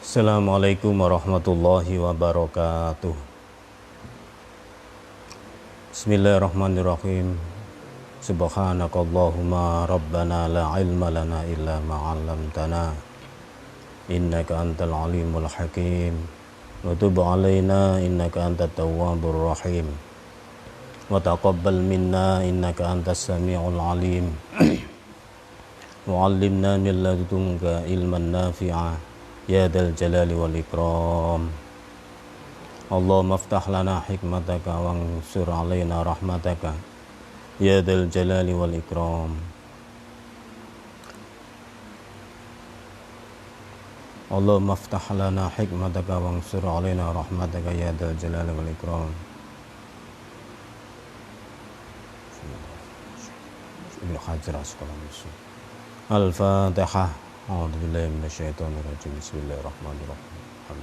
Assalamualaikum warahmatullahi wabarakatuh. Bismillahirrahmanirrahim. Subhanakallahumma rabbana la ilma lana illa ma 'allamtana innaka antal alimul hakim wa tub 'alaina innaka antat tawwabur rahim wa taqabbal minna innaka antas samiul alim wa 'allimna min ladunka ilman nafi'a ya dzal jalali wal ikram. Allahumma aftah lana hikmataka wansur alaina rahmataka ya dzal jalali wal ikram. Allahumma aftah lana hikmataka wansur alaina rahmataka ya dzal jalali wal ikram. Ibnu Hajar Asqalani. Al-Fatihah. A'udzu billahi minasyaitonir rajim. Bismillahirrahmanirrahim.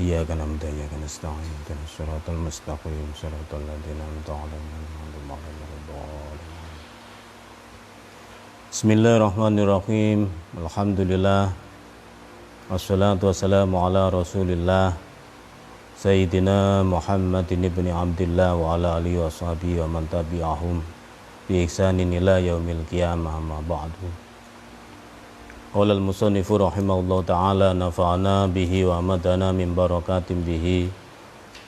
Iyyaka na'budu wa iyyaka nasta'in. Ihdinas siratal mustaqim. Siratal ladzina an'amta 'alaihim ghairil maghdubi 'alaihim. Bismillahirrahmanirrahim. Alhamdulillah. Wassalatu wassalamu ala Rasulillah Sayyidina Muhammadin ibni Abdillah wa ala alihi wa sahbihi wa man tabi'ahum bi ihsanin ila yaumil qiyamah, amma ba'du. Qala al-musannifu rahimahullahu ta'ala nafa'ana bihi wa amadana min barakatin bihi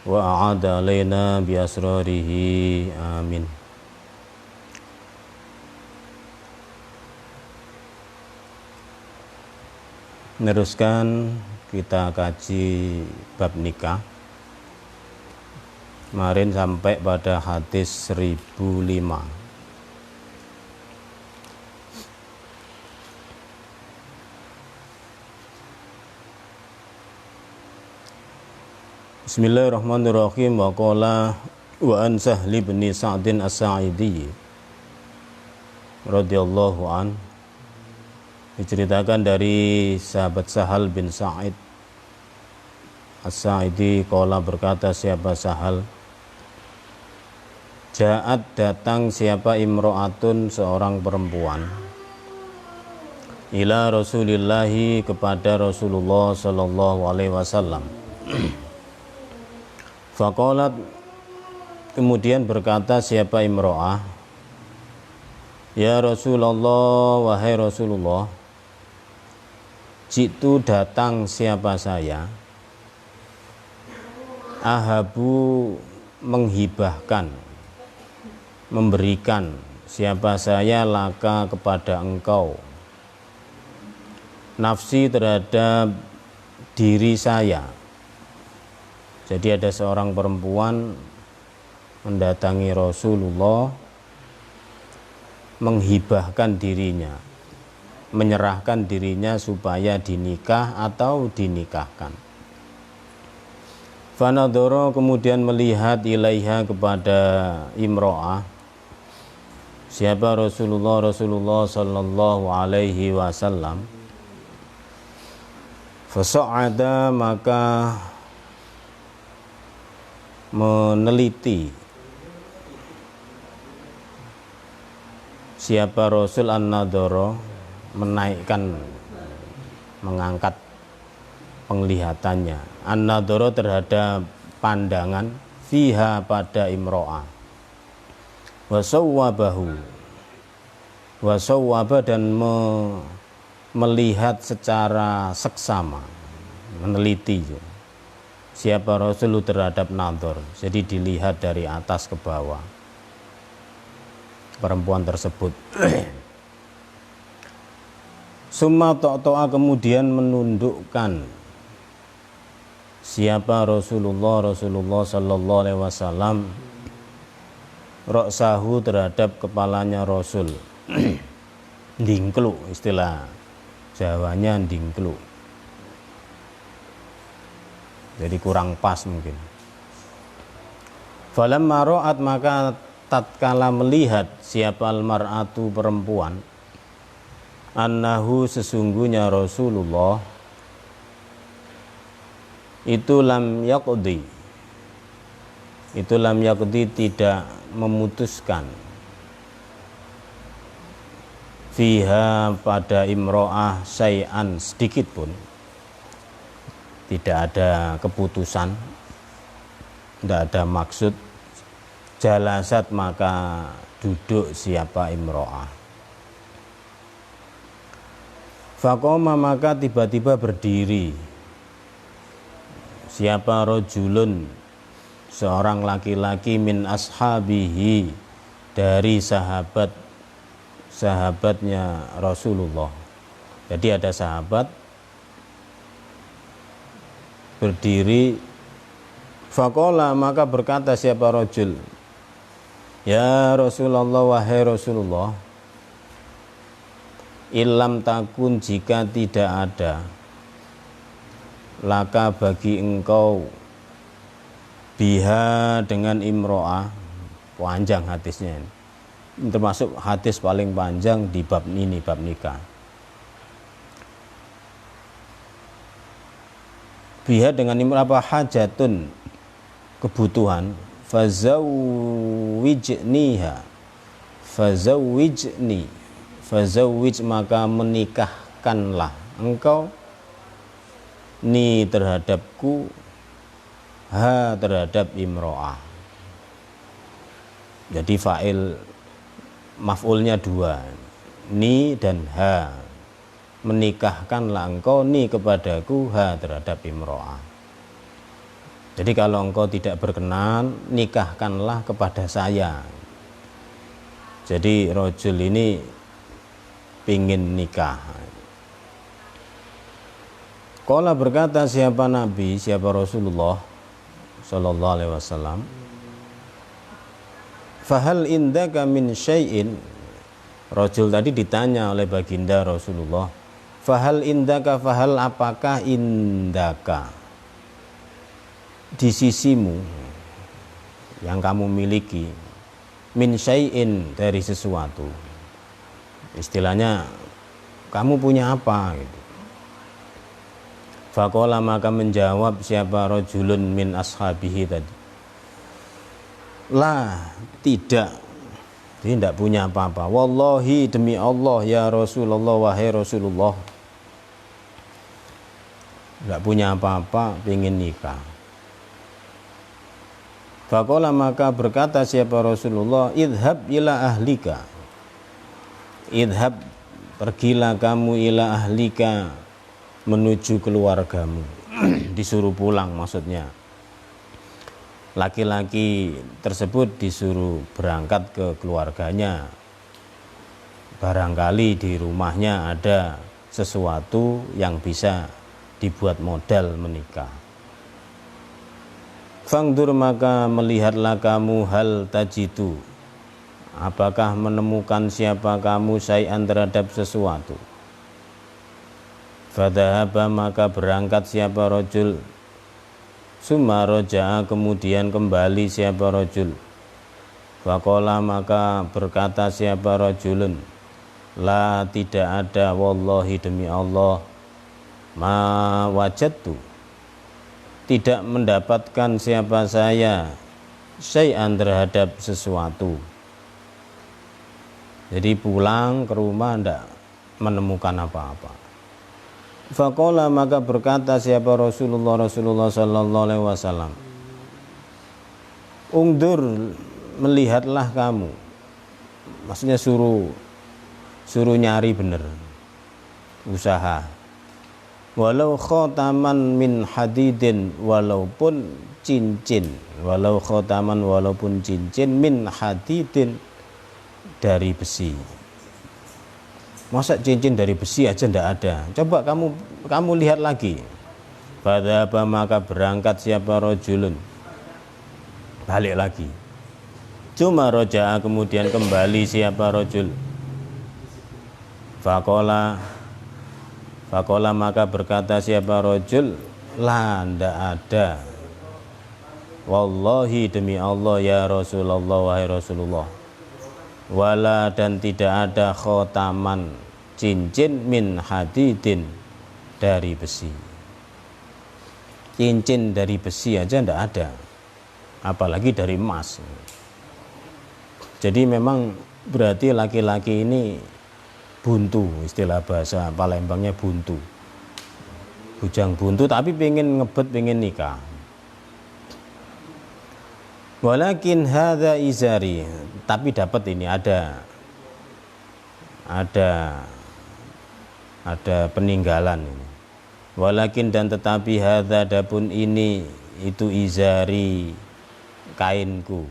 wa a'ada alaina bi asrarihi, amin. Meneruskan kita kaji bab nikah. Kemarin sampai pada hadis 1005. Bismillahirrahmanirrahim. Wa qala wa an Sahli bin Sa'din As-Sa'idi radhiyallahu an, diceritakan dari sahabat Sahal bin Sa'id As-Sa'idi, qala berkata siapa Sahal, ja'at datang siapa imro'atun seorang perempuan, ila Rasulillahi kepada Rasulullah sallallahu alaihi wasallam. Faqalat, kemudian berkata siapa imro'ah, ya Rasulullah, wahai Rasulullah, jitu datang siapa saya, ahabu menghibahkan, memberikan siapa saya laka kepada engkau, nafsi terhadap diri saya. Jadi ada seorang perempuan mendatangi Rasulullah, menghibahkan dirinya, menyerahkan dirinya supaya dinikah atau dinikahkan. Fanadhara, kemudian melihat ilaiha kepada imro'ah. Siapa Rasulullah sallallahu alaihi wasallam. Fasa'ada, maka meneliti siapa Rasul an-nadhara, menaikkan, mengangkat penglihatannya, an-nadhara terhadap pandangan, fiha pada imro'ah, wasawwaba dan melihat secara seksama, meneliti siapa Rasul terhadap nadhar, jadi dilihat dari atas ke bawah perempuan tersebut. Summa ta'ta'a, kemudian menundukkan siapa Rasulullah sallallahu alaihi wasallam, ra'sahu terhadap kepalanya Rasul. Dingkluk, istilah Jawanya dingkluk. Jadi kurang pas mungkin. Falamma ra'at, maka tatkala melihat siapa almar'atu perempuan, annahu sesungguhnya Rasulullah itu lam yaqdi, tidak memutuskan, fiha pada imro'ah syai'an sedikit pun, tidak ada keputusan, tidak ada maksud. Jalasat maka duduk siapa imro'ah. Faqoma maka tiba-tiba berdiri siapa rojulun, seorang laki-laki, min ashabihi, dari sahabatnya Rasulullah. Jadi ada sahabat berdiri. Faqala maka berkata siapa rojul, ya Rasulullah, wahai Rasulullah, ilam takun, jika tidak ada, laka bagi engkau, biha dengan imro'ah. Panjang hadisnya ini, termasuk hadis paling panjang di bab ini, bab nikah. Biha dengan imro'ah apa, hajatun, kebutuhan, fazawwijniha, fazawwijni, fazawwij maka menikahkanlah engkau, ni terhadapku, ha terhadap imro'ah. Jadi fa'il maf'ulnya dua, ni dan ha. Menikahkanlah engkau ni kepadaku, ha terhadap imro'ah. Jadi kalau engkau tidak berkenan, nikahkanlah kepada saya. Jadi rojul ini pingin nikah. Qala berkata siapa Nabi, siapa Rasulullah sallallahu alaihi wasallam, fahal indaka min syai'in. Rojul tadi ditanya oleh baginda Rasulullah, fahal indaka, fahal apakah indaka, di sisimu, yang kamu miliki, min syai'in dari sesuatu. Istilahnya kamu punya apa gitu. Faqala maka menjawab siapa rajulun min ashabihi tadi, lah, tidak, dia tidak punya apa-apa. Wallahi, demi Allah ya Rasulullah, wahai Rasulullah, tidak punya apa-apa, ingin nikah. Faqala maka berkata siapa Rasulullah, idhab ila ahlika, idhab pergilah kamu, ila ahlika menuju keluargamu. Disuruh pulang maksudnya. Laki-laki tersebut disuruh berangkat ke keluarganya. Barangkali di rumahnya ada sesuatu yang bisa dibuat modal menikah. Fangdur maka melihatlah kamu, hal tajidu, apakah menemukan siapa kamu, syai'an terhadap sesuatu. Fadhahaba maka berangkat siapa rajul, summa roja'a kemudian kembali siapa rajul. Faqala maka berkata siapa rajulun, la tidak ada, wallahi demi Allah, ma wajadtu, tidak mendapatkan siapa saya, syai'an terhadap sesuatu. Jadi pulang ke rumah tidak menemukan apa-apa. Faqala maka berkata siapa Rasulullah sallallahu alaihi wasallam, ungdur, melihatlah kamu, maksudnya suruh nyari bener, usaha. Walau khotaman min hadidin, walaupun cincin, walau khotaman walaupun cincin, min hadidin dari besi. Masa cincin dari besi aja ndak ada? Coba kamu lihat lagi. Fadhaba maka berangkat siapa rajulun, balik lagi. Cuma roja'a kemudian kembali siapa rajul. Faqala maka berkata siapa rajul, la ndak ada, wallahi demi Allah ya Rasulullah, wahai Rasulullah, wala dan tidak ada khotaman, cincin, min hadidin dari besi. Cincin dari besi aja ndak ada, apalagi dari emas. Jadi memang berarti laki-laki ini buntu, istilah bahasa Palembangnya buntu. bujang buntu tapi pengen ngebet, pengen nikah. Walakin hadza izari, tapi dapat ini ada peninggalan ini. Walakin dan tetapi hadza adapun ini itu izari, kainku,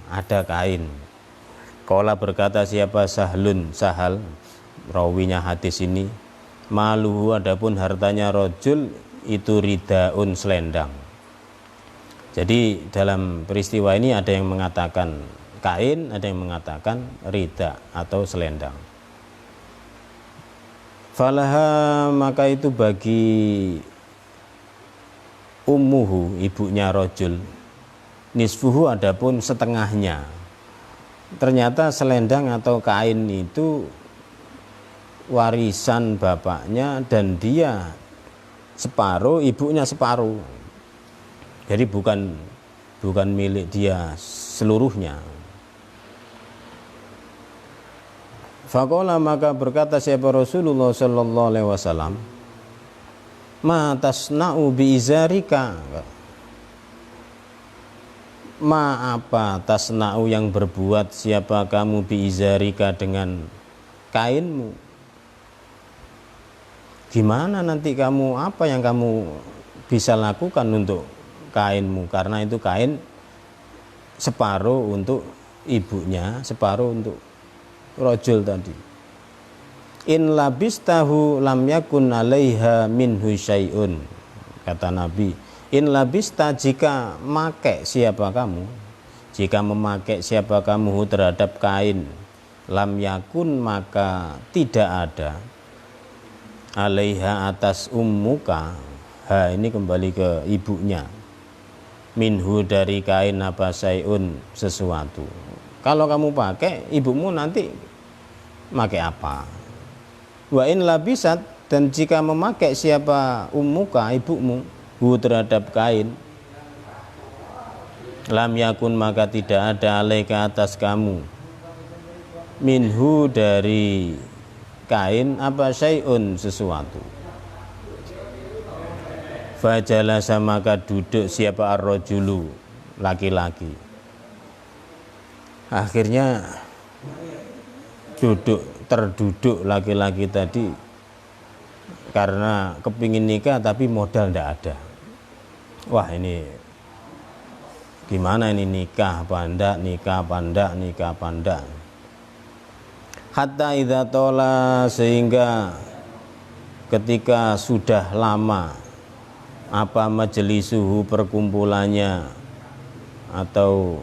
ada kain. Qala berkata siapa Sahal rawinya hadis ini, maluhu adapun hartanya rojul itu ridaun, selendang. Jadi dalam peristiwa ini ada yang mengatakan kain, ada yang mengatakan rida atau selendang. Falaha maka itu bagi ummuhu, ibunya rojul, nisfuhu adapun setengahnya. Ternyata selendang atau kain itu warisan bapaknya dan dia separuh, ibunya separuh. Jadi bukan milik dia seluruhnya. Faqala maka berkata siapa Rasulullah sallallahu alaihi wasallam, ma tasna'u bi izarika, ma apa tasna'u yang berbuat siapa kamu bi izarika dengan kainmu. Gimana nanti kamu, apa yang kamu bisa lakukan untuk kainmu, karena itu kain separuh untuk ibunya, separuh untuk rojul tadi. In labistahu lam yakun alaiha minhu syai'un, kata Nabi. In labista, jika make siapa kamu, jika memakai siapa kamu terhadap kain, lam yakun maka tidak ada, alaiha atas ummuka, ha ini kembali ke ibunya, minhu dari kain apa syai'un sesuatu. Kalau kamu pakai, ibumu nanti pakai apa? Wa in labisat, dan jika memakai siapa ummuka, ibumu, hu terhadap kain, lam yakun maka tidak ada alaika atas kamu, minhu dari kain apa syai'un sesuatu. Fajalasa maka duduk siapa ar-rajulu, laki-laki. Akhirnya terduduk laki-laki tadi karena kepingin nikah tapi modal ndak ada. Wah ini gimana ini, nikah apa ndak, nikah apa ndak, nikah apa ndak. Hatta idza tola, sehingga ketika sudah lama apa majelisuhu, perkumpulannya atau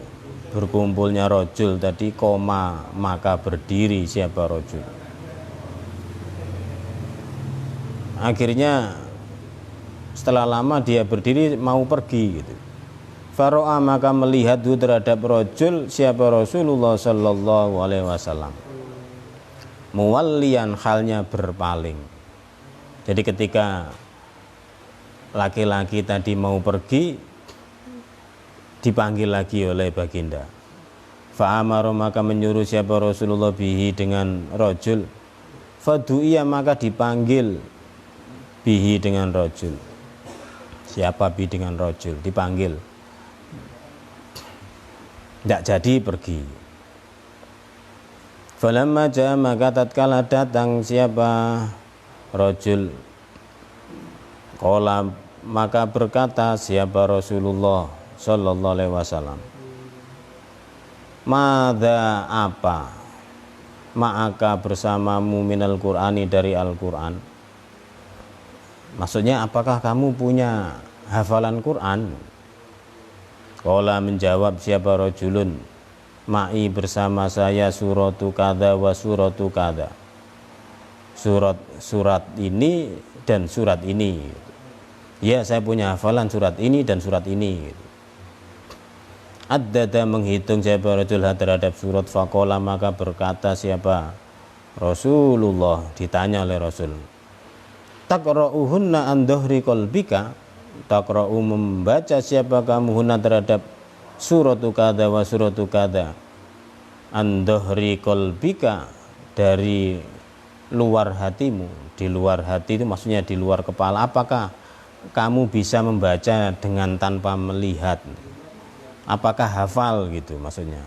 berkumpulnya rojul tadi, koma maka berdiri siapa rojul. Akhirnya setelah lama dia berdiri mau pergi gitu. Faro'a maka melihat terhadap rojul siapa Rasulullah sallallahu alaihi wasallam, muwallian halnya berpaling. Jadi ketika laki-laki tadi mau pergi, dipanggil lagi oleh baginda. Fa'amaru maka menyuruh siapa Rasulullah bihi dengan rojul. Fadu'iya maka dipanggil bihi dengan rojul. Siapa bihi dengan rojul, dipanggil. Tidak jadi pergi. Falamma ja'a maka tatkala datang siapa rojul, qala maka berkata siapa Rasulullah sallallahu alaihi wasallam, madza apa ma'aka bersamamu minal Qur'ani dari Al-Qur'an. Maksudnya apakah kamu punya hafalan Quran? Qala menjawab siapa rajulun, ma'i bersama saya suratu kada wa suratu kada, surat ini dan surat ini. Ya saya punya hafalan surat ini dan surat ini. Ad-dada menghitung siapa rajul terhadap surat. Faqala maka berkata siapa Rasulullah, ditanya oleh Rasul, taqra'uhunna an dhahri qalbika, taqra'u membaca siapa kamu hunna terhadap suratu kada wa suratu kada, an dhahri qalbika dari luar hatimu. Di luar hati itu maksudnya di luar kepala. Apakah kamu bisa membaca dengan tanpa melihat? Apakah hafal gitu maksudnya?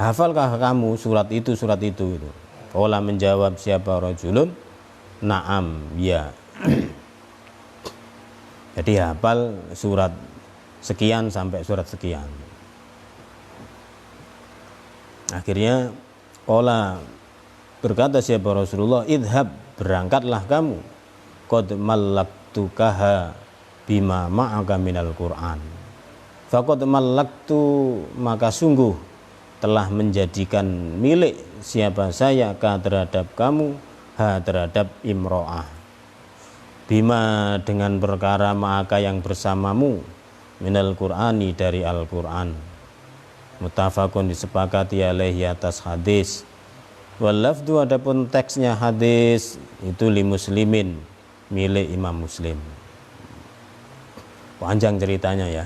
Hafalkah kamu surat itu gitu. Qala menjawab siapa rajulun, na'am, ya. Jadi hafal surat sekian sampai surat sekian. Akhirnya qala berkata siapa Rasulullah, idhab, berangkatlah kamu, qad mallaktukaha bima ma'aka minal Qur'an. Faqad mallaktu, maka sungguh telah menjadikan milik siapa saya ka terhadap kamu, ha terhadap imro'ah, bima dengan perkara ma'aka yang bersamamu, minal Qur'ani dari Al-Qur'an. Muttafaqun, disepakati alaihi atas hadis. Wal lafdu, adapun teksnya hadis itu li muslimin, milik Imam Muslim. Panjang ceritanya ya.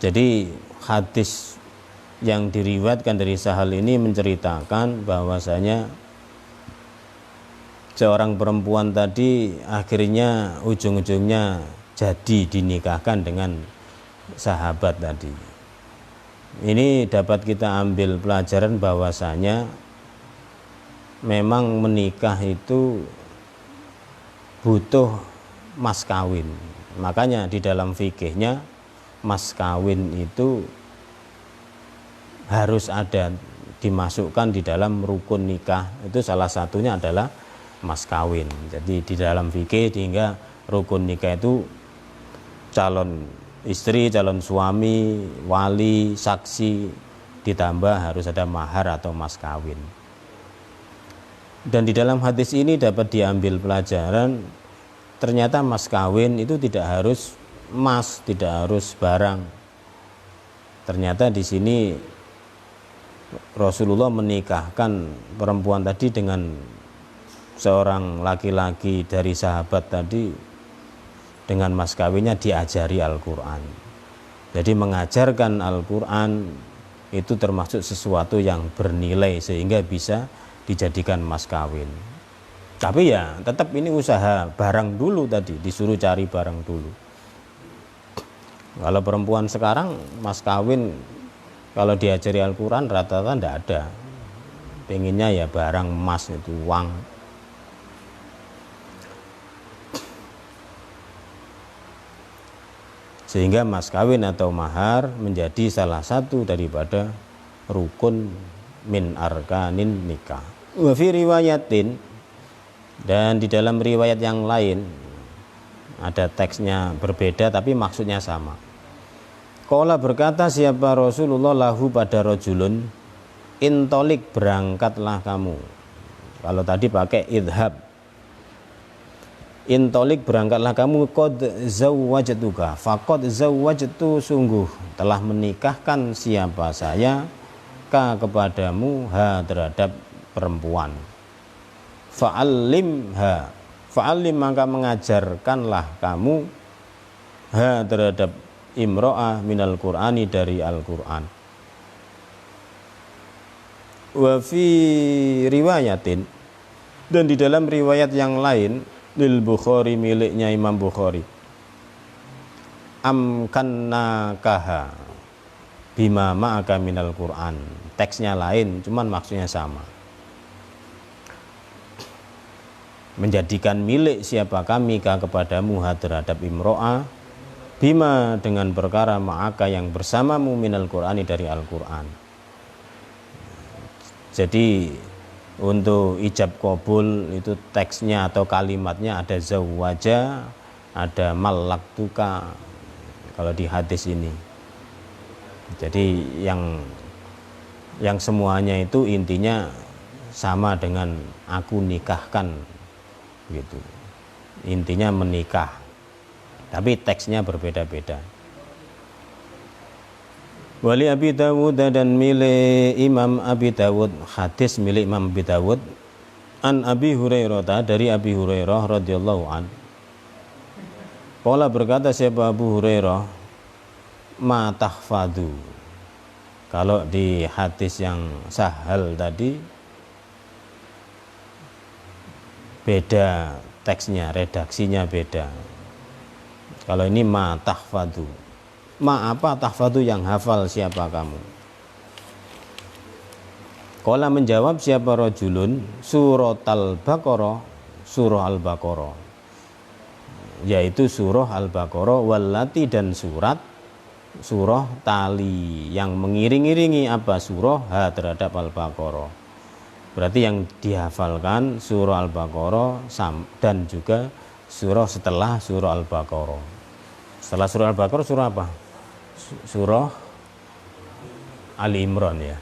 Jadi hadis yang diriwayatkan dari Sahal ini menceritakan bahwasanya seorang perempuan tadi akhirnya ujung-ujungnya jadi dinikahkan dengan sahabat tadi. Ini dapat kita ambil pelajaran bahwasanya memang menikah itu butuh mas kawin. Makanya di dalam fikihnya mas kawin itu harus ada, dimasukkan di dalam rukun nikah. Itu salah satunya adalah mas kawin. Jadi di dalam fikih hingga rukun nikah itu calon istri, calon suami, wali, saksi, ditambah harus ada mahar atau mas kawin. Dan di dalam hadis ini dapat diambil pelajaran, ternyata mas kawin itu tidak harus emas, tidak harus barang. Ternyata di sini Rasulullah menikahkan perempuan tadi dengan seorang laki-laki dari sahabat tadi, dengan mas kawinnya diajari Al-Quran. Jadi mengajarkan Al-Quran itu termasuk sesuatu yang bernilai sehingga bisa dijadikan mas kawin. Tapi ya tetap ini usaha barang dulu tadi, disuruh cari barang dulu. Kalau perempuan sekarang mas kawin kalau diajari Al-Quran rata-rata tidak ada. Pengennya ya barang emas, itu uang. Sehingga mas kawin atau mahar menjadi salah satu daripada rukun min arkanin nikah. Wa fi riwayatin, dan di dalam riwayat yang lain ada teksnya berbeda tapi maksudnya sama. Qala berkata siapa Rasulullah lahu pada rajulun, intolik, berangkatlah kamu. Kalau tadi pakai idhab, intolik, berangkatlah kamu, qad zawwajtuka, faqad zawwajtu, sungguh telah menikahkan siapa saya ka kepadamu, ha terhadap perempuan. Fa'allimha, fa'allim, maka mengajarkanlah kamu, ha terhadap imro'ah minal Qur'ani dari Al-Qur'an. Wa fi riwayatin, dan di dalam riwayat yang lain lil Bukhari, miliknya Imam Bukhari, amkannakaha bima ma'aka minal Qur'an. Teksnya lain cuman maksudnya sama. Menjadikan milik siapa kami ka kepadamu, ha terhadap imro'ah, bima dengan perkara ma'aka yang bersamamu minal Qur'ani dari Al-Qur'an. Jadi untuk ijab qabul itu teksnya atau kalimatnya ada zawwaja, ada mallaktuka kalau di hadis ini. Jadi yang semuanya itu intinya sama dengan aku nikahkan gitu. Intinya menikah. Tapi teksnya berbeda-beda. Wali Abi Dawud, dan milik Imam Abi Dawud, hadis milik Imam Abi Dawud, an Abi Hurairah, dari Abi Hurairah radhiyallahu an. Qala berkata siapa Abu Hurairah, ma tahfadu. Kalau di hadis yang Sahal tadi beda teksnya, redaksinya beda. Kalau ini ma tahfadu. Ma apa tahfadu, yang hafal siapa kamu? Qala menjawab siapa rajulun, surat al-Baqarah, surah al-Baqarah. Yaitu surah al-Baqarah, wallati dan surah tali yang mengiring-iringi apa surah ha terhadap al-Baqarah. Berarti yang dihafalkan surah al-Baqarah dan juga surah setelah surah al-Baqarah. Setelah surah al-Baqarah surah apa? Surah Ali Imran ya.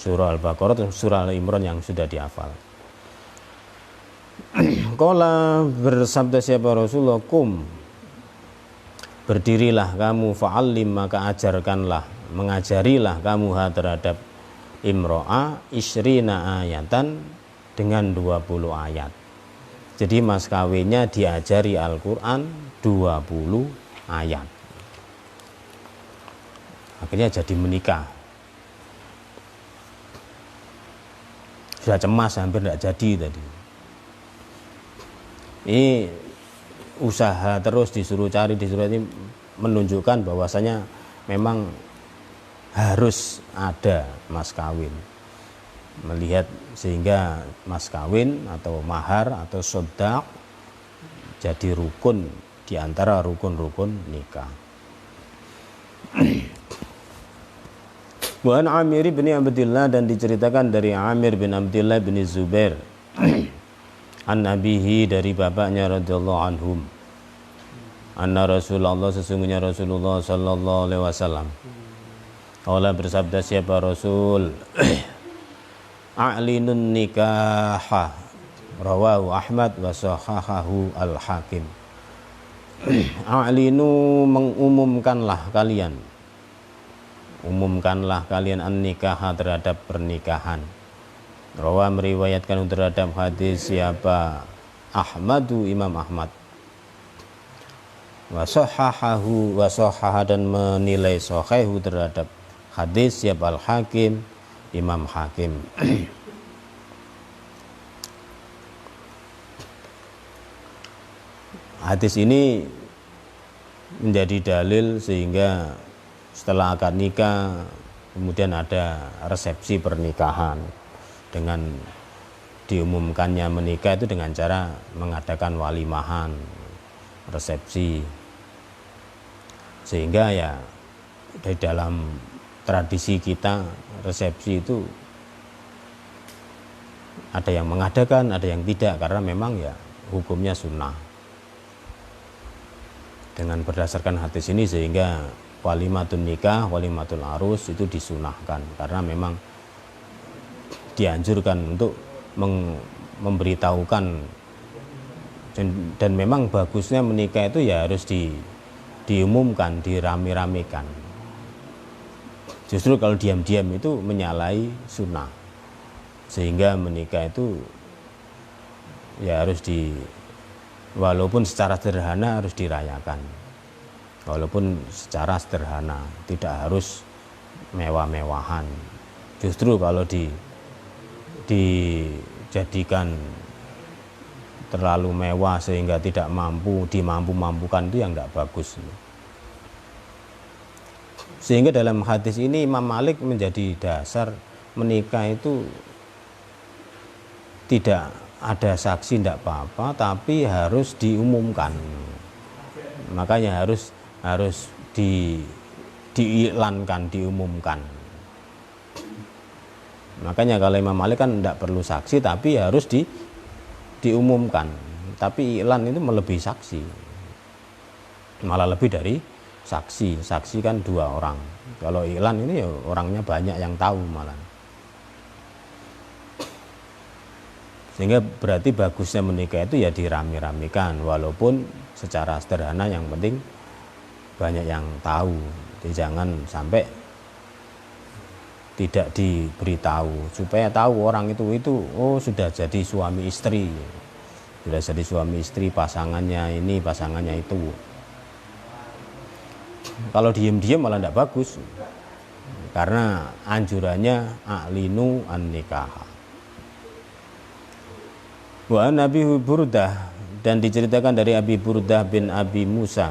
Surah al-Baqarah atau surah Ali Imran yang sudah dihafal. Qala bersabda siapa Rasulullah, kum berdirilah kamu, fa'allim maka ajarkanlah, mengajarilah kamu ha terhadap imro'ah isrina ayatan dengan 20 ayat. Jadi mas kawinnya diajari Al-Quran 20 ayat. Akhirnya jadi menikah. Sudah cemas, hampir tidak jadi tadi. Ini usaha terus disuruh cari, ini menunjukkan bahwasanya memang harus ada mas kawin. Melihat sehingga mas kawin atau mahar atau sodaq jadi rukun di antara rukun-rukun nikah. Wa an Amir bin Abdullah, dan diceritakan dari Amir bin Abdullah bin Zubair an nabihi, dari bapaknya radhiyallahu anhum, anna Rasulullah, sesungguhnya Rasulullah sallallahu alaihi wasallam Allah bersabda siapa Rasul, a'linun nikah, rawahu Ahmad wa sahahahu al-Hakim. A'linu mengumumkanlah kalian, umumkanlah kalian an-nikah terhadap pernikahan. Rawa meriwayatkan terhadap hadis siapa Ahmadu, Imam Ahmad. Wa sahahahu, wa sahaha dan menilai sahihu terhadap hadis siapa al-Hakim, Imam Hakim. Hadis ini menjadi dalil sehingga setelah akad nikah kemudian ada resepsi pernikahan, dengan diumumkannya menikah itu dengan cara mengadakan walimahan, resepsi, sehingga ya di dalam tradisi kita resepsi itu ada yang mengadakan, ada yang tidak, karena memang ya hukumnya sunnah. Dengan berdasarkan hadis ini sehingga walimatun nikah, walimatul arus itu disunahkan, karena memang dianjurkan untuk memberitahukan, dan memang bagusnya menikah itu ya harus diumumkan, dirame-ramekan. Justru kalau diam-diam itu menyalahi sunnah, sehingga menikah itu ya harus walaupun secara sederhana harus dirayakan, walaupun secara sederhana, tidak harus mewah-mewahan. Justru kalau dijadikan terlalu mewah sehingga tidak dimampu-mampukan, itu yang tidak bagus. Sehingga dalam hadis ini Imam Malik menjadi dasar menikah itu tidak ada saksi, tidak apa-apa, tapi harus diumumkan. Makanya harus diiklankan, diumumkan. Makanya kalau Imam Malik kan tidak perlu saksi, tapi harus diumumkan. Tapi iklan itu melebihi saksi, malah lebih dari saksi. Saksi kan 2 orang. Kalau iklan ini ya orangnya banyak yang tahu malah. Sehingga berarti bagusnya menikah itu ya dirame-ramekan, walaupun secara sederhana, yang penting banyak yang tahu. Jadi jangan sampai tidak diberitahu, supaya tahu orang itu oh sudah jadi suami istri, pasangannya ini, pasangannya itu. Kalau diem-diem malah tidak bagus, karena anjurannya a'linu an-nikah. Wa Nabi Burdah, dan diceritakan dari Abi Burdah bin Abi Musa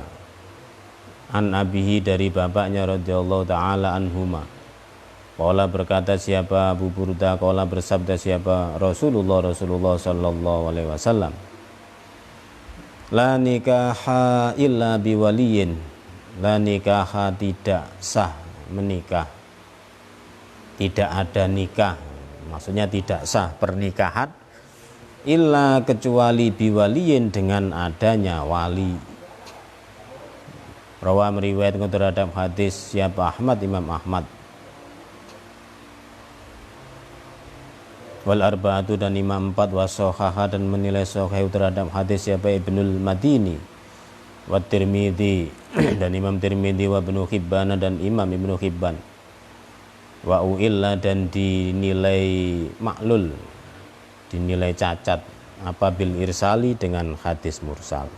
an abihi, dari bapaknya radhiyallahu taala anhuma. Qala berkata siapa Abu Burdah, qala bersabda siapa Rasulullah sallallahu alaihi wasallam, la nikaha illa biwaliyin, la nikaha tidak sah menikah, tidak ada nikah, maksudnya tidak sah pernikahan, illa kecuali biwaliyin dengan adanya wali. Rawa meriwayatkan terhadap hadis siapa Ahmad, Imam Ahmad. Wal arba'atu, dan imam 4, wasohaha, dan menilai sahih terhadap hadis siapa Ibnul Madini, wa Tirmidzi dan Imam Tirmidzi, wa Ibnu Hibban dan Imam Ibnu Hibban, wa uilla, dan dinilai maklul, dinilai cacat apa bil irsali, dengan hadis mursal.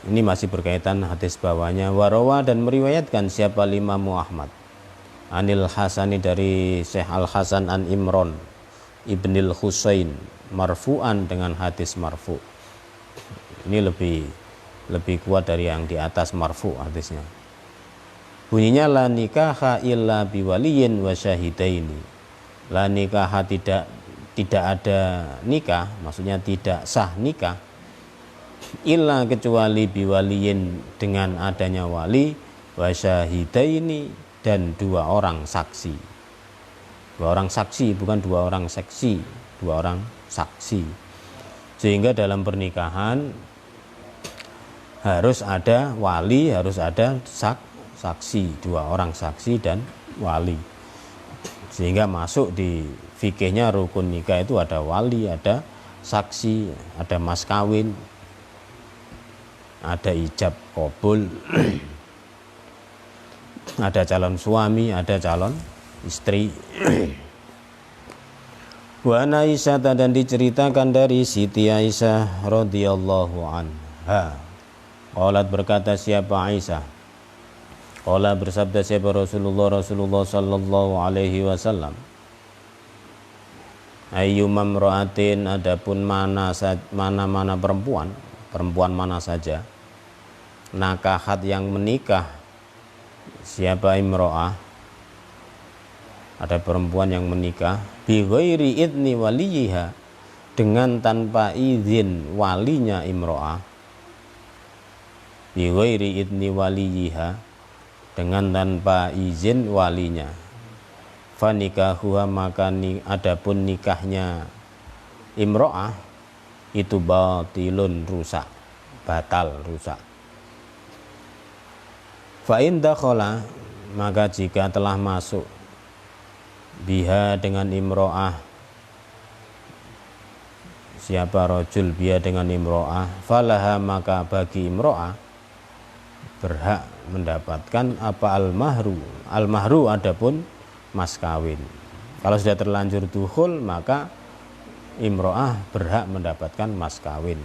Ini masih berkaitan hadis bawahnya. Warawa, dan meriwayatkan siapa Imam Ahmad Anil Hasani, dari Syekh Al Hasan an Imron Ibnil Husain marfu'an, dengan hadis marfu'. Ini lebih kuat dari yang di atas marfu' hadisnya. Bunyinya la nikaha illa biwaliyin wa syahidaini. La nikaha, tidak ada nikah, maksudnya tidak sah nikah, illa kecuali biwaliyin, dengan adanya wali, wa syahidaini, dan 2 orang saksi. 2 orang saksi, bukan 2 orang seksi, 2 orang saksi. Sehingga dalam pernikahan harus ada wali, harus ada saksi, 2 orang saksi dan wali. Sehingga masuk di fikihnya rukun nikah itu ada wali, ada saksi, ada mas kawin, ada ijab qabul, ada calon suami, ada calon istri. Wa Aisyah, dan diceritakan dari Siti Aisyah radhiyallahu anha. Qalat, berkata siapa Aisyah, qala bersabda siapa Rasulullah sallallahu alaihi wasallam, ayyumam ra'atin, adapun mana perempuan mana saja, nakahat yang menikah, siapa imro'ah, ada perempuan yang menikah, bi ghairi idni waliyiha, dengan tanpa izin walinya imro'ah, bi ghairi idni waliyiha, dengan tanpa izin walinya, fa nikahuha, maka adapun nikahnya imro'ah itu batilun, rusak, batal, rusak. Fa in dakhala, maka jika telah masuk, biha, dengan imro'ah, siapa rajul, biha, dengan imro'ah, falaha, maka bagi imro'ah berhak mendapatkan apa al-mahru, adapun mas kawin. Kalau sudah terlanjur dukhul, maka imro'ah berhak mendapatkan mas kawin.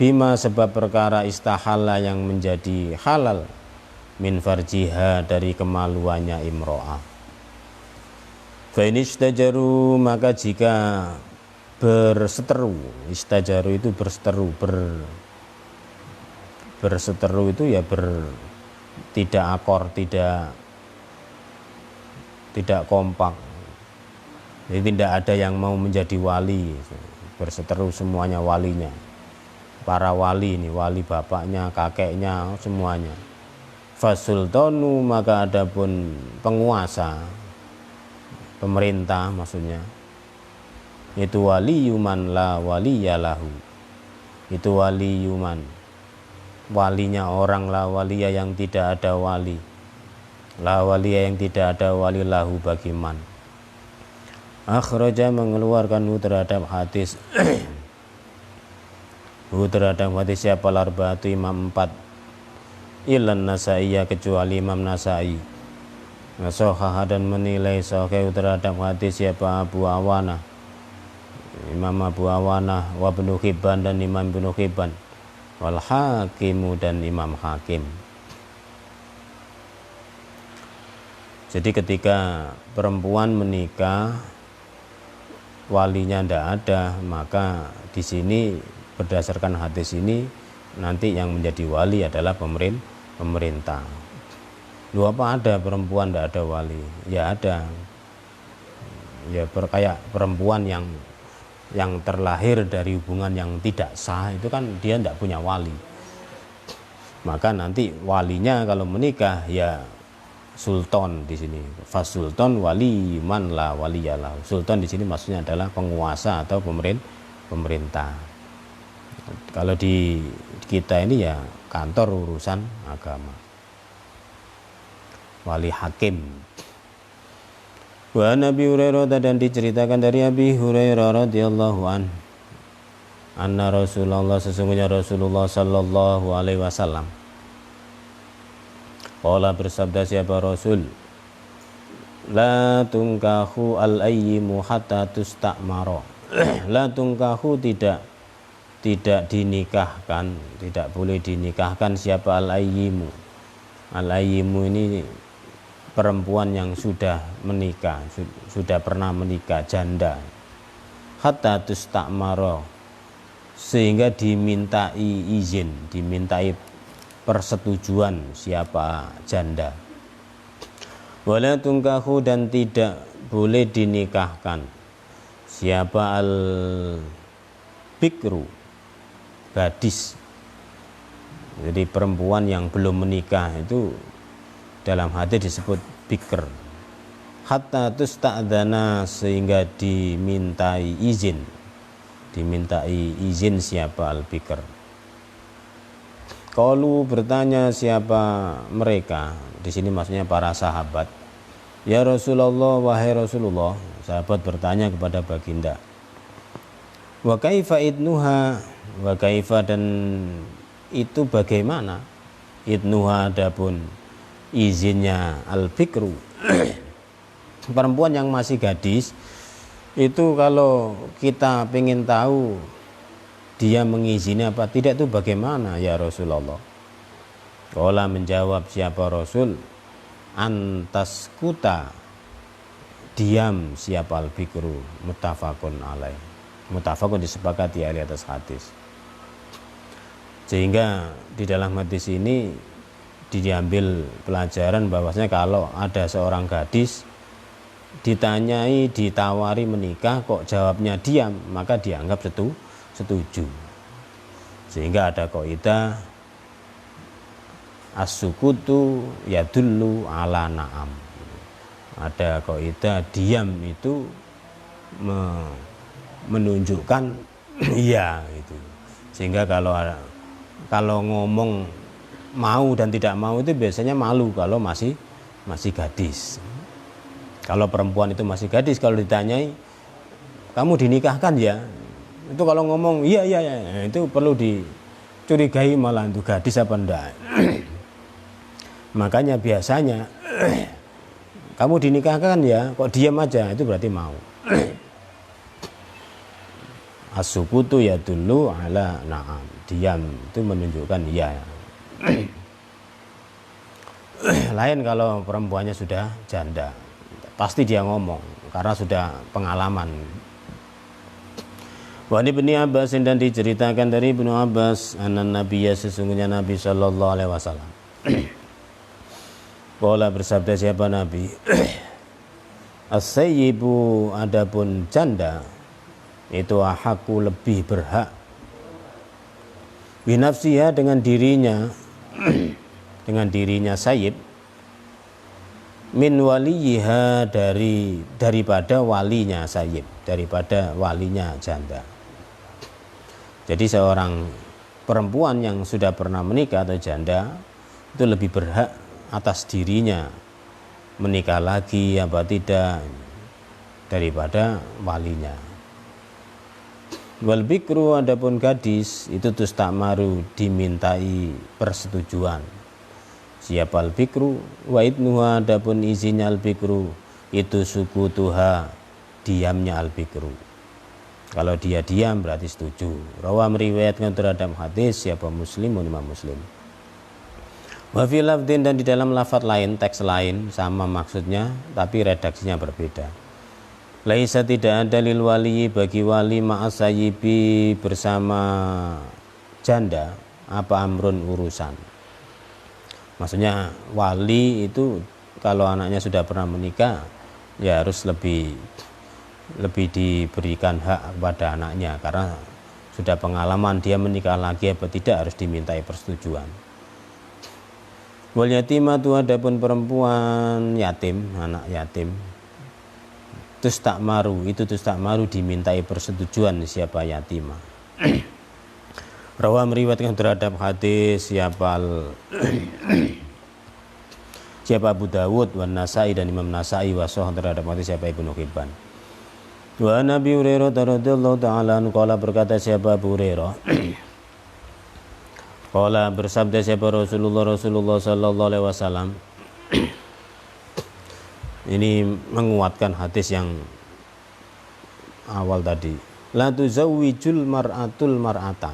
Bima, sebab perkara istahalla, yang menjadi halal, min farjiha, dari kemaluannya imro'ah. Fa in istajaru, maka jika berseteru, istajaru itu berseteru, berseteru itu ya tidak akor, tidak kompak. Jadi tidak ada yang mau menjadi wali, berseteru semuanya walinya, para wali ini, wali bapaknya, kakeknya, semuanya. Fasultanu, maka adapun penguasa, pemerintah maksudnya, itu waliyuman la waliyalahu, itu waliyuman, walinya orang, la waliya, yang tidak ada wali, la waliya, yang tidak ada wali, lahu, bagi man. Akhraja, mengeluarkan terhadap hadis terhadap hadis siapa arba'atu, imam 4, ilan Nasa'iyya, kecuali Imam Nasa'i. Sahih, dan menilai sahih terhadap hadis siapa Abu Awanah, Imam Abu Awanah, wa Ibnu Hibban, dan Imam Ibnu Hibban, wal Hakimu, dan Imam Hakim. Jadi ketika perempuan menikah walinya tidak ada, maka di sini berdasarkan hadis ini nanti yang menjadi wali adalah pemerintah. Lu apa ada perempuan tidak ada wali? Ya ada. Ya kayak perempuan yang terlahir dari hubungan yang tidak sah itu kan dia tidak punya wali. Maka nanti walinya kalau menikah ya sultan di sini. Fasultan wali man la waliyalah. Sultan di sini maksudnya adalah penguasa atau pemerintah. Kalau di kita ini ya kantor urusan agama. Wali hakim. Wa Nabi Hurairah, dan diceritakan dari Abi Hurairah radhiyallahu an, anna Rasulullah, sesungguhnya Rasulullah sallallahu alaihi wasallam, qala, bersabda siapa Rasul, la tungkahu al-ayyimu hatta tustamaro. La tungkahu, tidak dinikahkan, tidak boleh dinikahkan siapa al-ayyimu. Al-ayyimu ini perempuan yang sudah menikah, sudah pernah menikah, janda. Hatta tustamaro, sehingga dimintai izin, dimintai persetujuan siapa janda. Wala tungkahu, dan tidak boleh dinikahkan siapa al bikru, gadis. Jadi perempuan yang belum menikah itu dalam hadis disebut bikr. Hatta tusta'dzana, sehingga dimintai izin siapa al bikr. Qalu, bertanya siapa mereka, di sini maksudnya para sahabat. Ya Rasulullah, wahai Rasulullah, sahabat bertanya kepada baginda, wa kaifa idnuha, wa kaifa, dan itu bagaimana, idnuha, adapun izinnya al bikru. Perempuan yang masih gadis itu kalau kita pengen tahu dia mengizini apa tidak itu bagaimana ya Rasulullah? Qala, menjawab siapa Rasul, antas kuta, diam siapa al bikru. Muttafaqun alaih, muttafaqun, disepakati ahli atas hadis. Sehingga di dalam hadis ini diambil pelajaran bahwasanya kalau ada seorang gadis ditanyai, ditawari menikah kok jawabnya diam, maka dianggap setuju. Sehingga ada kaidah as-sukutu yadullu ala na'am. Ada kaidah diam itu menunjukkan iya gitu. Sehingga kalau ngomong mau dan tidak mau itu biasanya malu kalau masih gadis. Kalau perempuan itu masih gadis, kalau ditanyai kamu dinikahkan ya, itu kalau ngomong iya itu perlu dicurigai malah itu gadis apa enggak. Makanya biasanya kamu dinikahkan ya, kok diam aja, itu berarti mau. As-sukutu ya dulu ala na'am, diam itu menunjukkan iya. Lain kalau perempuannya sudah janda, pasti dia ngomong karena sudah pengalaman. Wa Ibnu Abbas, dan diceritakan dari Ibnu Abbas, anan nabiyya, sesungguhnya Nabi sallallahu alaihi wasallam. Qala, bersabda siapa Nabi, as-sayyibu, adapun janda itu ahaku, lebih berhak, binafsiha, dengan dirinya sayyib, min waliyiha, daripada walinya sayyib, daripada walinya janda. Jadi seorang perempuan yang sudah pernah menikah atau janda itu lebih berhak atas dirinya menikah lagi apa tidak daripada walinya. Wal bikru, adapun gadis itu tustamaru, dimintai persetujuan siapa al bikru. Wa idnuha, adapun izinnya al bikru itu sukutuha, diamnya al bikru. Kalau dia diam berarti setuju. Rawa, meriwayatkan terhadap hadis siapa Muslim, Imam Muslim. Wa fi lafdin, dan di dalam lafaz lain, teks lain sama maksudnya tapi redaksinya berbeda. Laisa tidak ada lil wali bagi wali ma'as sayyibi bersama janda apa amrun urusan. Maksudnya wali itu kalau anaknya sudah pernah menikah ya harus lebih diberikan hak kepada anaknya karena sudah pengalaman dia menikah lagi apa tidak harus dimintai persetujuan. Wal yatimatu adapun perempuan yatim, anak yatim tustakmaru dimintai persetujuan siapa yatimah. Rawa meriwayatkan terhadap hadis siapa Abu Dawud wan Nasai dan Imam Nasai wasoh terhadap hadis siapa Ibnu Hibban. Wa Nabi Hurairah radhiyallahu ta'ala qala berkata siapa Abu Hurairah qala bersabda siapa Rasulullah sallallahu alaihi wasallam. Ini menguatkan hadis yang awal tadi. La tuzawwijul mar'atul mar'ata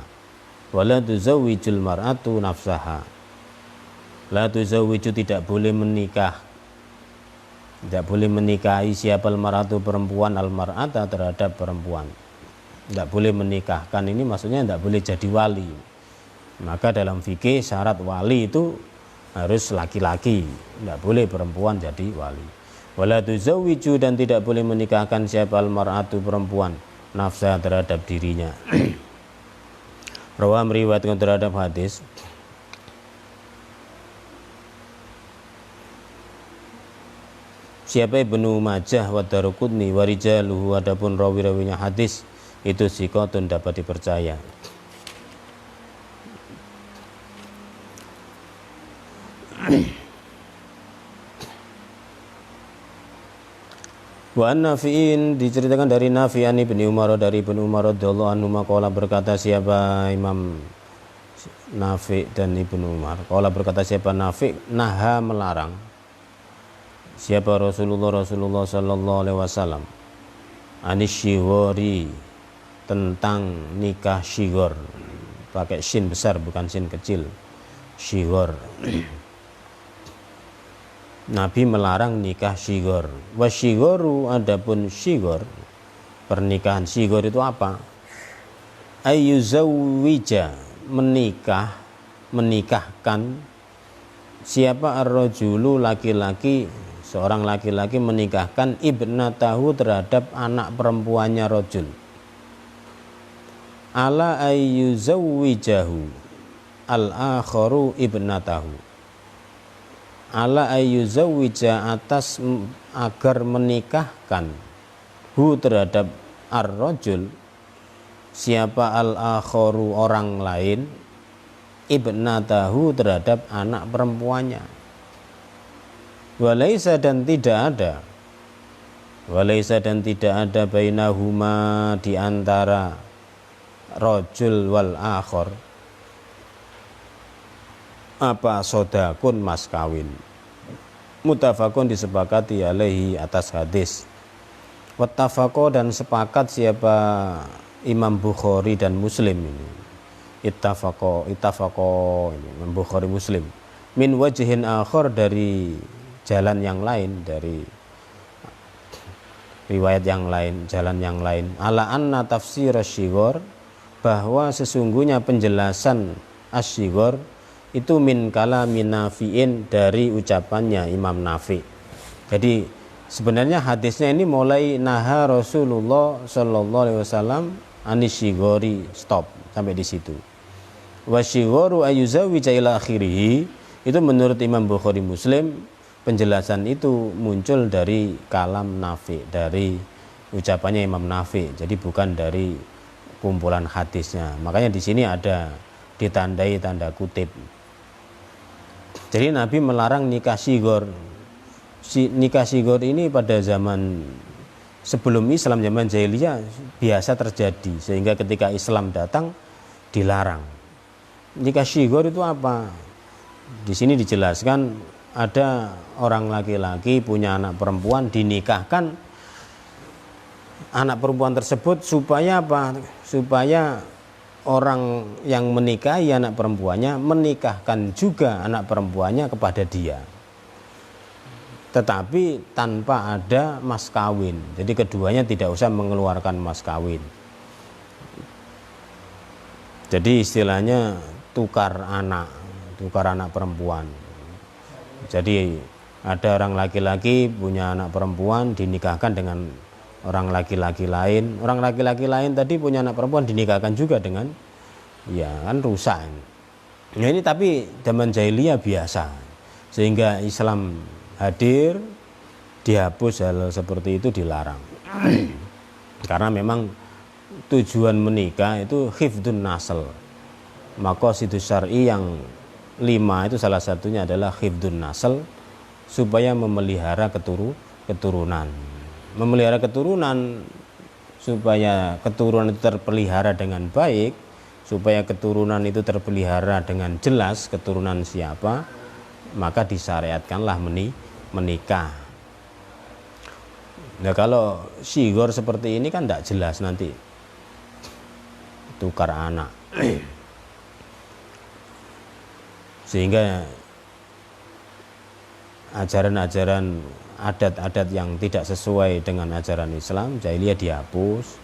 wa la tuzawwijul mar'atu nafsaha. La tuzawwiju tidak boleh menikah. Tidak boleh menikahi siapa al-mar'atu perempuan al-mar'ata terhadap perempuan. Tidak boleh menikahkan ini maksudnya tidak boleh jadi wali. Maka dalam fikih syarat wali itu harus laki-laki. Tidak boleh perempuan jadi wali. Wala tuzawwiju dan tidak boleh menikahkan siapa al-mar'atu perempuan nafsa terhadap dirinya. Rawa meriwayatkan terhadap hadis siapa Ibnu Majah wa Daruqutni wa rijaluhu adapun rawi-rawinya hadis itu siqatun dapat dipercaya. Wa an-Nafi'in diceritakan dari Nafi'an Ibnu Umar dari Ibnu Umar radhiyallahu anhu maqala berkata siapa Imam Nafi' dan Ibnu Umar qala berkata siapa Nafi' naha melarang siapa Rasulullah sallallahu alaihi wasallam anisyghori tentang nikah syighor pakai shin besar bukan shin kecil syighor. Nabi melarang nikah syighor. Wa syighoru adapun syighor pernikahan syighor itu apa? Ayyuzawwija menikahkan siapa ar-rajulu laki-laki seorang laki-laki menikahkan ibnatahu terhadap anak perempuannya rajul. Ala ayyuzawwijahu al-akharu ibnatahu. Ala ayyuzawwija atas agar menikahkan hu terhadap ar-rajul siapa al-akharu orang lain ibnatahu terhadap anak perempuannya. Walaisa dan tidak ada bainahuma di antara rajul wal akhar apa sodakun mas kawin. Mutafakun disepakati alaihi atas hadis. Wattafaqo dan sepakat siapa Imam Bukhari dan Muslim ini. Ittafaqo ini Imam Bukhari Muslim. Min wajhin akhar dari jalan yang lain dari riwayat yang lain, jalan yang lain. Ala anna tafsir asy-syighar bahwa sesungguhnya penjelasan asy-syighar itu min kalamin Nafi'in dari ucapannya Imam Nafi'. Jadi sebenarnya hadisnya ini mulai naha Rasulullah sallallahu alaihi wasallam anisyghori stop sampai di situ. Wasyighoru ayyuzawwija ila akhirih itu menurut Imam Bukhari Muslim penjelasan itu muncul dari kalam Nafi', dari ucapannya Imam Nafi'. Jadi bukan dari kumpulan hadisnya. Makanya di sini ada ditandai tanda kutip. Jadi Nabi melarang nikah syighor. Nikah syighor ini pada zaman sebelum Islam, zaman jahiliyah biasa terjadi, sehingga ketika Islam datang dilarang. Nikah syighor itu apa? Di sini dijelaskan ada orang laki-laki punya anak perempuan, dinikahkan anak perempuan tersebut supaya apa? Supaya orang yang menikahi anak perempuannya menikahkan juga anak perempuannya kepada dia. tetapi tanpa ada mas kawin. Jadi keduanya tidak usah mengeluarkan mas kawin. Jadi istilahnya tukar anak perempuan. Jadi ada orang laki-laki punya anak perempuan dinikahkan dengan orang laki-laki lain. Orang laki-laki lain tadi punya anak perempuan dinikahkan juga dengan, ya kan rusak. Nah ini tapi zaman jahiliyah biasa. Sehingga Islam hadir, dihapus hal seperti itu, dilarang. Karena memang tujuan menikah itu hifdun nasl. Maqasidus syar'i yang 5 itu salah satunya adalah hifdun nasl, supaya memelihara keturunan. Memelihara keturunan supaya keturunan itu terpelihara dengan baik, supaya keturunan itu terpelihara dengan jelas keturunan siapa, maka disyariatkanlah menikah. Nah kalau sigor seperti ini kan tidak jelas, nanti tukar anak. Sehingga ajaran-ajaran adat-adat yang tidak sesuai dengan ajaran Islam jahiliyah dihapus,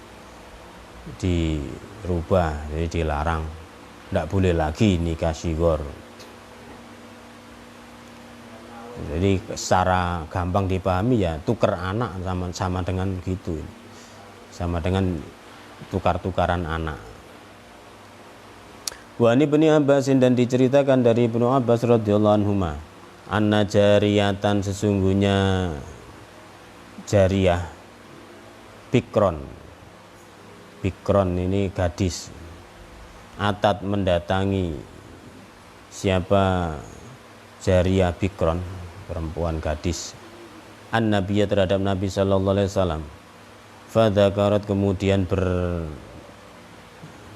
dirubah, jadi dilarang. Tidak boleh lagi nikah sigor. Jadi secara gampang dipahami ya tukar anak sama dengan gitu, sama dengan tukar-tukaran anak. Wa ani Ibnu Abbas, dan diceritakan dari Ibnu Abbas radhiyallahu anhuma, anna jariyatan, sesungguhnya jariyah, bikron ini gadis, atat mendatangi, siapa jariyah bikron, perempuan gadis, an-nabiyya terhadap Nabi sallallahu alaihi wasallam, fadzakarat kemudian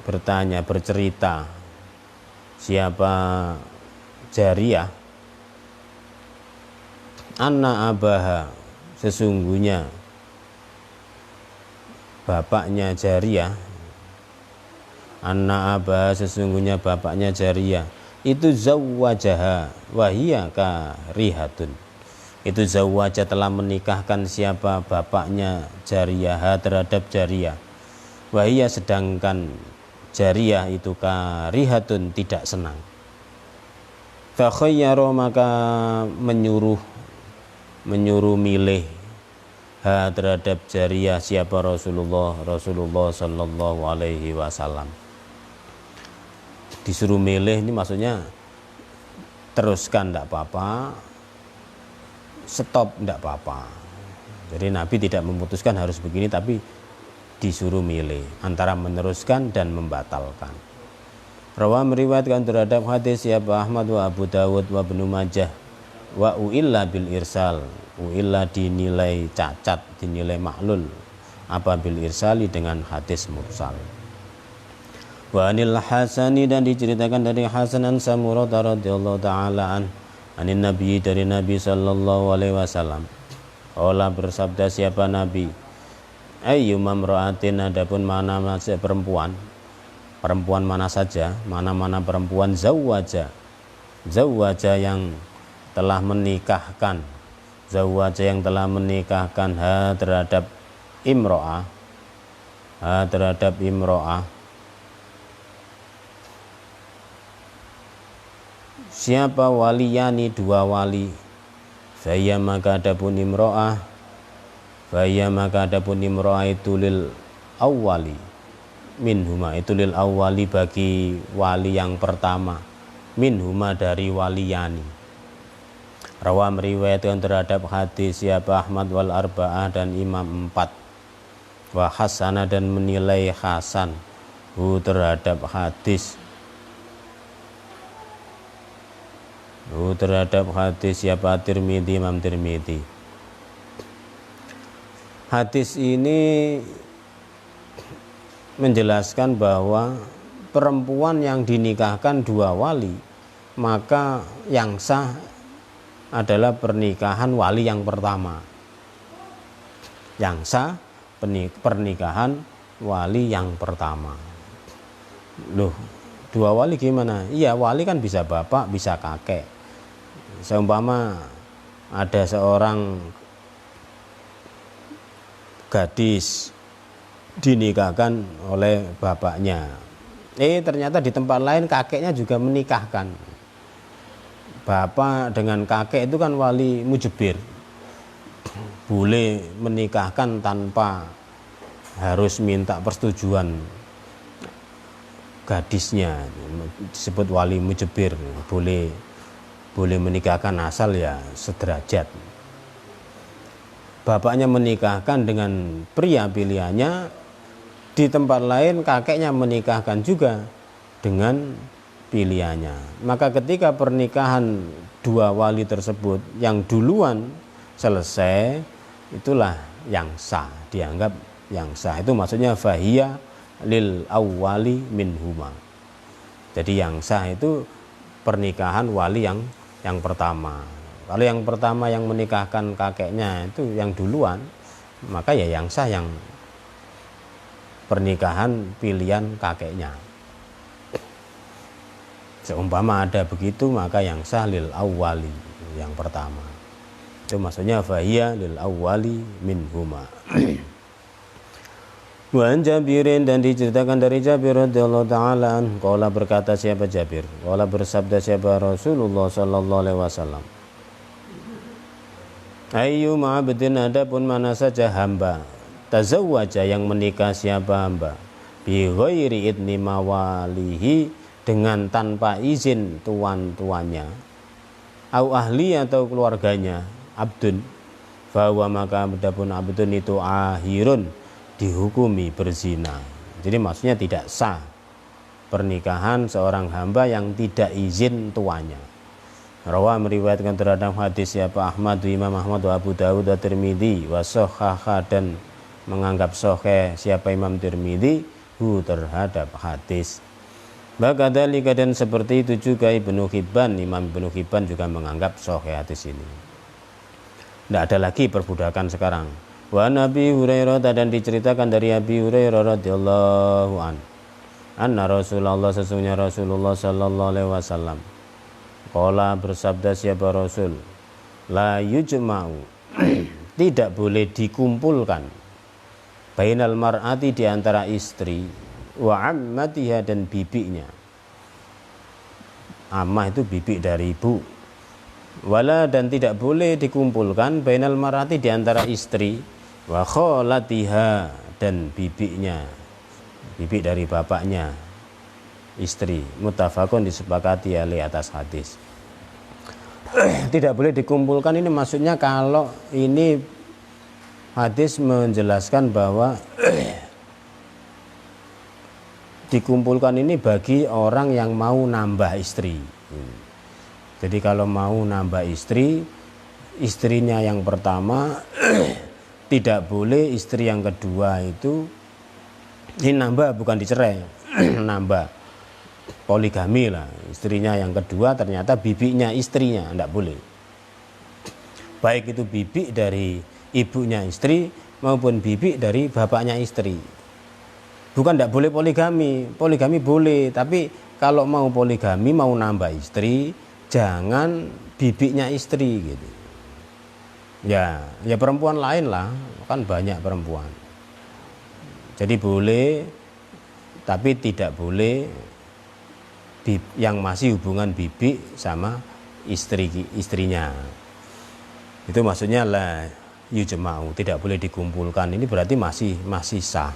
bertanya, bercerita, siapa jariyah, anna abaha, sesungguhnya bapaknya jariyah, anna abaha, sesungguhnya bapaknya jariyah itu zawwajaha wahiyya karihatun, itu zawwaja telah menikahkan siapa bapaknya jariyah terhadap jariyah, wahiyya sedangkan jariyah itu karihatun tidak senang. Fa khayyara, maka menyuruh milih ha terhadap jariyah siapa Rasulullah sallallahu alaihi wasallam. Disuruh milih ini maksudnya teruskan tidak apa-apa, stop tidak apa-apa. Jadi Nabi tidak memutuskan harus begini, tapi disuruh milih antara meneruskan dan membatalkan. Rawa meriwayatkan terhadap hadis siapa Ahmad wa Abu Dawud wa Ibnu Majah wa uilla bil irsal, uilla dinilai cacat, dinilai maklul apa bil irsali dengan hadis mursal. Wa anil Hasani, dan diceritakan dari Hasan an Samurah radhiyallahu taala anin Nabi, dari Nabi sallallahu alaihi wasallam, Allah bersabda siapa Nabi, ayyuma imra'atin, adapun mana perempuan mana saja, mana perempuan zawwaja yang telah menikahkan, ha terhadap imro'ah, siapa waliyani, dua wali, faya maka adapun imro'ah itu lil awwali minhuma, itu lil awwali bagi wali yang pertama, minhuma dari waliyani. Rawa meriwayatkan terhadap hadis siapa Ahmad wal arba'ah, dan imam 4, wa hasana, dan menilai hasan hu terhadap hadis siapa Tirmidzi, Imam Tirmidzi. Hadis ini menjelaskan bahwa perempuan yang dinikahkan dua wali, maka yang sah adalah pernikahan wali yang pertama. Yang sah pernikahan wali yang pertama. Loh, dua wali gimana? Iya, wali kan bisa bapak, bisa kakek. Seumpama ada seorang gadis dinikahkan oleh bapaknya. Ternyata di tempat lain kakeknya juga menikahkan. Bapak dengan kakek itu kan wali mujibir, boleh menikahkan tanpa harus minta persetujuan gadisnya, disebut wali mujibir, boleh menikahkan asal ya sederajat. Bapaknya menikahkan dengan pria pilihannya, di tempat lain kakeknya menikahkan juga dengan pilihannya. Maka ketika pernikahan dua wali tersebut yang duluan selesai, itulah yang sah, dianggap yang sah. Itu maksudnya fahiya lil awwali minhuma. Jadi yang sah itu pernikahan wali yang pertama. Kalau yang pertama yang menikahkan kakeknya itu yang duluan, maka ya yang sah yang pernikahan pilihan kakeknya. Seumpama ada begitu, maka yang sah lil awwali, yang pertama. Itu maksudnya fahiya lil awwali minhuma. Wa an Jabirin, dan diceritakan dari Jabir radhiyallahu taala anhu, qala berkata siapa Jabir, qala bersabda siapa Rasulullah sallallahu alaihi wasallam, ayyu ma'abdin, adapun mana saja hamba, tazawwaja yang menikah siapa hamba, bi ghairi idni mawalihi, dengan tanpa izin tuan-tuannya, au ahli atau keluarganya, abdun, bahwa maka adapun abdun itu ahirun, dihukumi berzina. Jadi maksudnya tidak sah pernikahan seorang hamba yang tidak izin tuannya. Rawa meriwayatkan terhadap hadis siapa Ahmad, Imam Ahmad, wa Abu Dawud, wa Tirmidzi, wa sahhaha, dan menganggap sahih siapa Imam Tirmidzi hu terhadap hadis. Bakadhalika, dan seperti itu juga Ibnu Hibban, Imam Ibnu Hibban juga menganggap sahih hadis ini. Tidak ada lagi perbudakan sekarang. Wa Nabi Hurairah, dan diceritakan dari Abi Hurairah radhiyallahu an, anna Rasulullah, sesungguhnya Rasulullah sallallahu alaihi wasallam, qala bersabda siapa Rasul, la yujma'u, tidak boleh dikumpulkan, bainal mar'ati, di antara istri, wa ammatiha, dan bibinya. Ammah itu bibi dari ibu. Wala, dan tidak boleh dikumpulkan bainal mar'ati, di antara istri, wa kholatiha, dan bibinya, bibi dari bapaknya istri. Muttafaqun, disepakati oleh atas hadis. Tidak boleh dikumpulkan ini maksudnya kalau ini hadis menjelaskan bahwa dikumpulkan ini bagi orang yang mau nambah istri. Jadi kalau mau nambah istri, istrinya yang pertama tidak boleh istri yang kedua itu, ini nambah bukan dicerai, nambah poligami lah. Istrinya yang kedua ternyata bibinya istrinya, tidak boleh. Baik itu bibi dari ibunya istri maupun bibi dari bapaknya istri. Bukan tidak boleh poligami, poligami boleh, tapi kalau mau poligami, mau nambah istri, jangan bibinya istri gitu. Ya perempuan lain lah, kan banyak perempuan. Jadi boleh, tapi tidak boleh yang masih hubungan bibi sama istrinya. Itu maksudnya lah yujma'u, tidak boleh dikumpulkan. Ini berarti masih sah.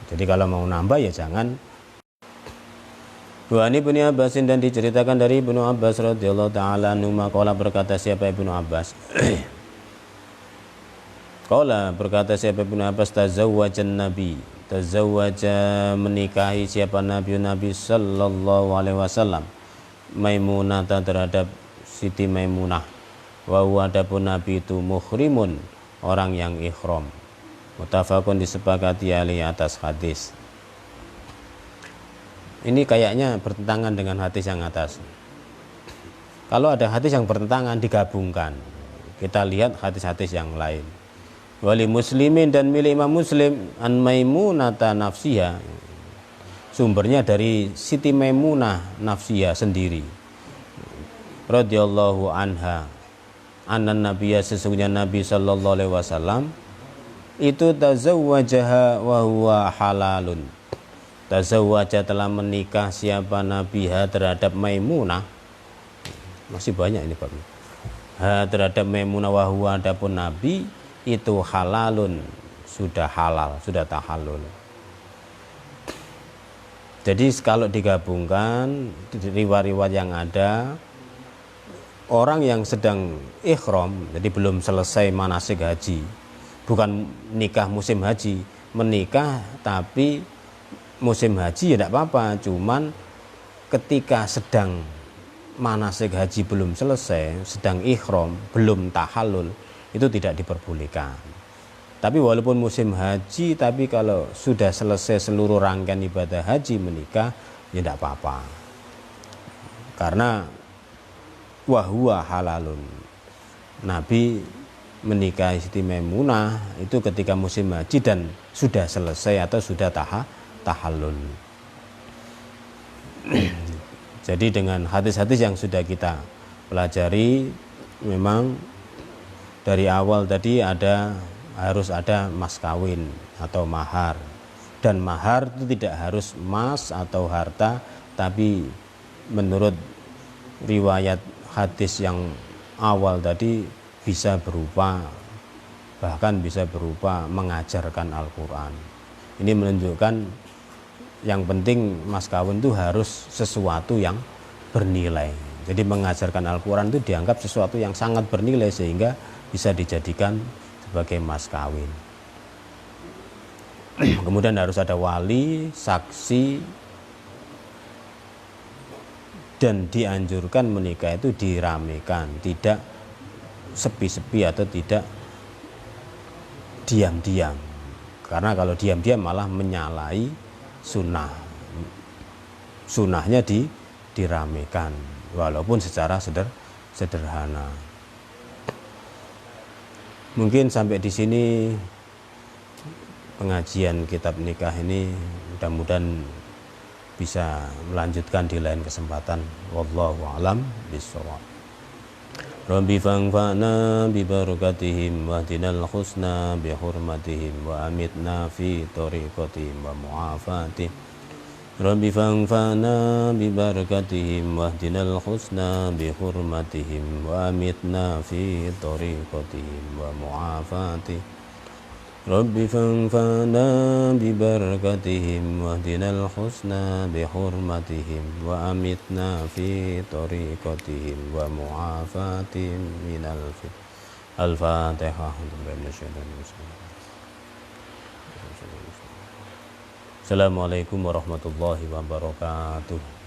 Jadi kalau mau nambah ya jangan. Wa ani Ibnu Abbas, dan diceritakan dari Ibnu Abbas radhiyallahu taala anhu, qala berkata siapa Ibnu Abbas, qala berkata siapa Ibnu Abbas, tazawwajan Nabi, tazawwaja menikahi siapa Nabi sallallahu alaihi wasallam, Maimunah, terhadap Siti Maimunah, wa huwa, adapun Nabi itu muhrimun, orang yang ihram. Muttafaqun, disepakati alaihi atas hadis. Ini kayaknya bertentangan dengan hadis yang atas. Kalau ada hadis yang bertentangan digabungkan. Kita lihat hadis-hadis yang lain. Wali Muslimin, dan milik Imam Muslim, an Maimunata nafsiha, sumbernya dari Siti Maimunah nafsiha sendiri. radhiyallahu anha anna nabiyya sesungguhnya Nabi sallallahu alaihi wasallam itu tazawwajaha wa huwa halalun. Tazawwaja telah menikah siapa Nabiha terhadap Maimunah. Masih banyak ini babnya. Terhadap Maimunah wa huwa adapun Nabi itu halalun, sudah halal, sudah tahallul. Jadi kalau digabungkan riwayat-riwayat yang ada, orang yang sedang ihram, jadi belum selesai manasik haji, bukan nikah musim haji, menikah tapi musim haji ya tidak apa-apa, cuman ketika sedang manasik haji belum selesai, sedang ihram, belum tahallul, itu tidak diperbolehkan. Tapi walaupun musim haji, tapi kalau sudah selesai seluruh rangkaian ibadah haji menikah, ya tidak apa-apa. Karena wahwa halalun. Nabi menikahi Siti Maimunah itu ketika musim haji dan sudah selesai atau sudah tahallul. Jadi dengan hadis-hadis yang sudah kita pelajari, memang dari awal tadi harus ada mas kawin atau mahar, dan mahar itu tidak harus emas atau harta, tapi menurut riwayat hadis yang awal tadi bahkan bisa berupa mengajarkan Al-Quran. Ini menunjukkan yang penting mas kawin itu harus sesuatu yang bernilai. Jadi mengajarkan Al-Quran itu dianggap sesuatu yang sangat bernilai sehingga bisa dijadikan sebagai mas kawin. Kemudian harus ada wali, saksi, dan dianjurkan menikah itu diramekan, tidak sepi-sepi atau tidak diam-diam. Karena kalau diam-diam malah menyalahi sunnah. Sunnahnya diramekan, walaupun secara sederhana. Mungkin sampai di sini pengajian kitab nikah ini, mudah-mudahan bisa melanjutkan di lain kesempatan. Wallahu a'lam bishawab. Rabbi fangfa'na bi barakatihim wahdinal husna bi hurmatihim wa amitna fi tariqatihim wa mu'afatihim. Rabbi fangfa'na bi barakatihim wahdinal husna bi hurmatihim wa amitna fi tariqatihim wa mu'afatihim. Rabbi fangfa'na bi barakatihim wahdinal husna bi hurmatihim wa amitna fi tariqatihim wa mu'afatihim minal fitnah. Al-Fatihah. Assalamualaikum warahmatullahi wabarakatuh.